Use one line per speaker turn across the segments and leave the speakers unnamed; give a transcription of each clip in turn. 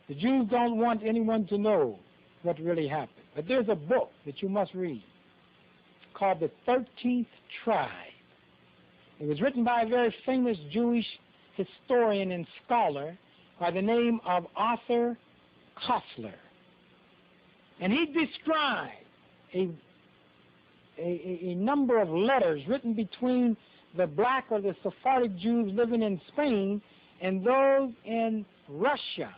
The Jews don't want anyone to know what really happened. But there's a book that you must read called The 13th Tribe. It was written by a very famous Jewish historian and scholar by the name of Arthur Koestler. And he described a number of letters written between the black or the Sephardic Jews living in Spain and those in Russia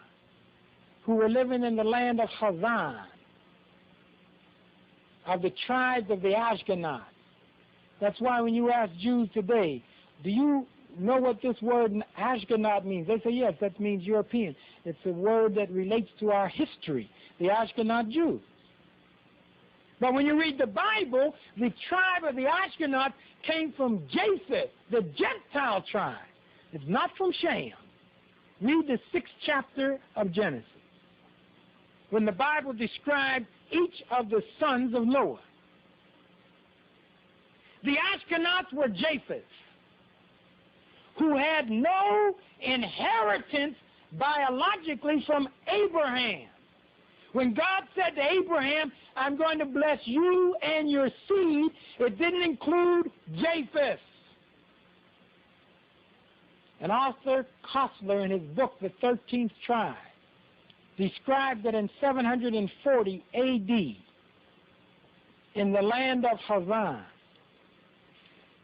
who were living in the land of Khazan, of the tribes of the Ashkenaz. That's why when you ask Jews today, do you know what this word Ashkenaz means? They say, yes, that means European. It's a word that relates to our history, the Ashkenaz Jews. But when you read the Bible, the tribe of the Ashkenaz came from Japheth, the Gentile tribe. It's not from Shem. Read the 6th chapter of Genesis, when the Bible described each of the sons of Noah. The Ashkenaz were Japheth, who had no inheritance biologically from Abraham. When God said to Abraham, I'm going to bless you and your seed, it didn't include Japheth. And Arthur Koestler, in his book, The 13th Tribe, described that in 740 A.D., in the land of Hazan,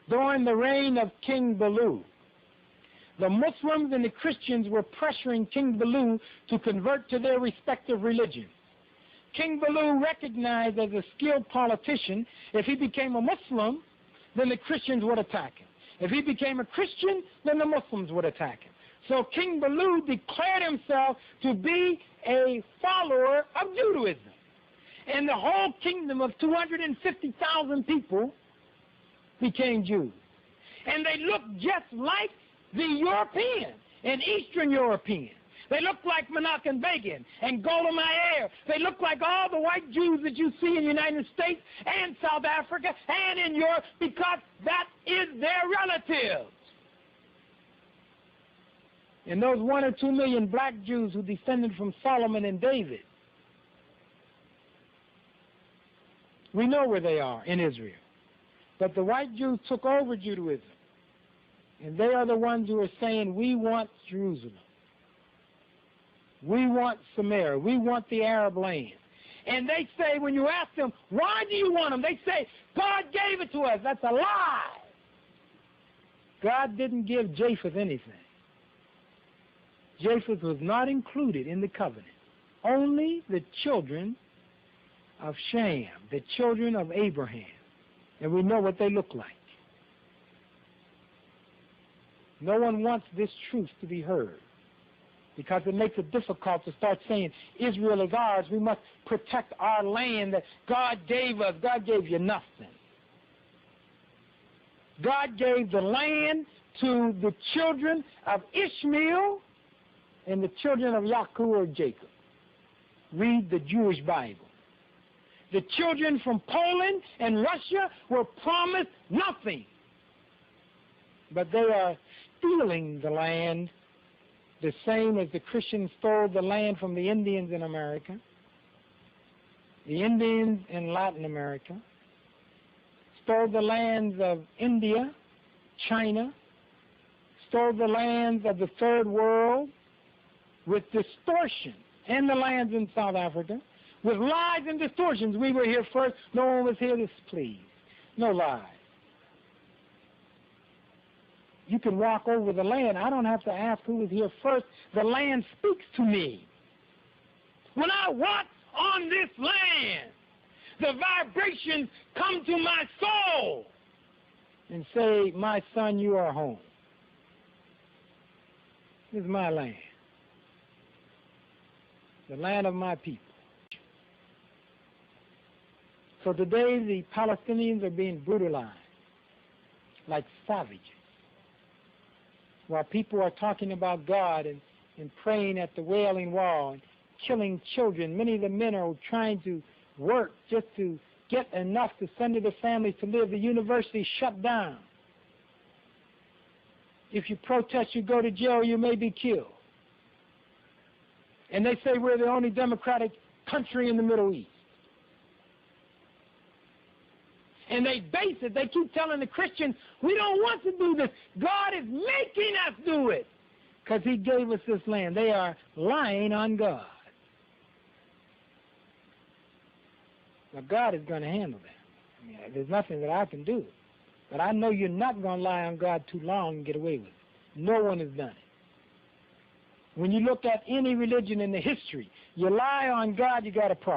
during the reign of King Baloo, the Muslims and the Christians were pressuring King Baloo to convert to their respective religions. King Baloo recognized as a skilled politician, if he became a Muslim, then the Christians would attack him. If he became a Christian, then the Muslims would attack him. So King Baloo declared himself to be a follower of Judaism. And the whole kingdom of 250,000 people became Jews. And they looked just like the Europeans and Eastern Europeans. They look like Menachem Begin and Golda Meir. They look like all the white Jews that you see in the United States and South Africa and in Europe, because that is their relatives. And those 1 or 2 million black Jews who descended from Solomon and David, we know where they are in Israel. But the white Jews took over Judaism. And they are the ones who are saying, we want Jerusalem. We want Samaria. We want the Arab land. And they say, when you ask them, why do you want them? They say, God gave it to us. That's a lie. God didn't give Japheth anything. Japheth was not included in the covenant. Only the children of Shem, the children of Abraham. And we know what they look like. No one wants this truth to be heard, because it makes it difficult to start saying, Israel is ours, we must protect our land that God gave us. God gave you nothing. God gave the land to the children of Ishmael and the children of Yaakov or Jacob. Read the Jewish Bible. The children from Poland and Russia were promised nothing. But they are stealing the land the same as the Christians stole the land from the Indians in America, the Indians in Latin America, stole the lands of India, China, stole the lands of the Third World with distortion, and the lands in South Africa with lies and distortions. We were here first. No one was here to please. No lies. You can walk over the land. I don't have to ask who was here first. The land speaks to me. When I walk on this land, the vibrations come to my soul and say, my son, you are home. This is my land. The land of my people. So today the Palestinians are being brutalized like savages, while people are talking about God and praying at the Wailing Wall and killing children. Many of the men are trying to work just to get enough to send to their families to live. The university shut down. If you protest, you go to jail, you may be killed. And they say we're the only democratic country in the Middle East. And they base it, they keep telling the Christians, we don't want to do this. God is making us do it because he gave us this land. They are lying on God. Now, God is going to handle that. I mean, there's nothing that I can do. But I know you're not going to lie on God too long and get away with it. No one has done it. When you look at any religion in the history, you lie on God, you got a problem.